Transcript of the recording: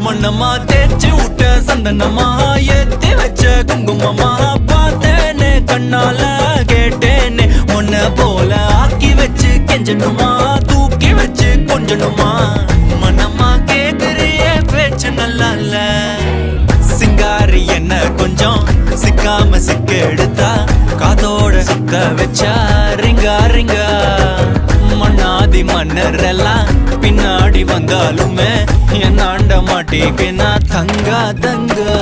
மண்ணம்மா தேய்ச்சி விட்ட சந்தனமா ஏத்தி வச்ச குங்குமமா பார்த்தேனே கண்ணால கேட்டேனே உன்ன போல ஆக்கி வச்சு கெஞ்சணுமா தூக்கி வச்சு கொஞ்சணுமா மனமா கேக்குறிய பேச்சு நல்லா இல்ல சிங்காரி என்ன கொஞ்சம் சிக்காம சிக்க எடுத்தா காதோட சுத்த வச்சா ரிங்கா ரிங்கா மண்ணாதி மன்னர் எல்லாம் பின்னாடி வந்தாலுமே என் ஆண்ட மாட்டேக்கு நான் தங்கா தங்கா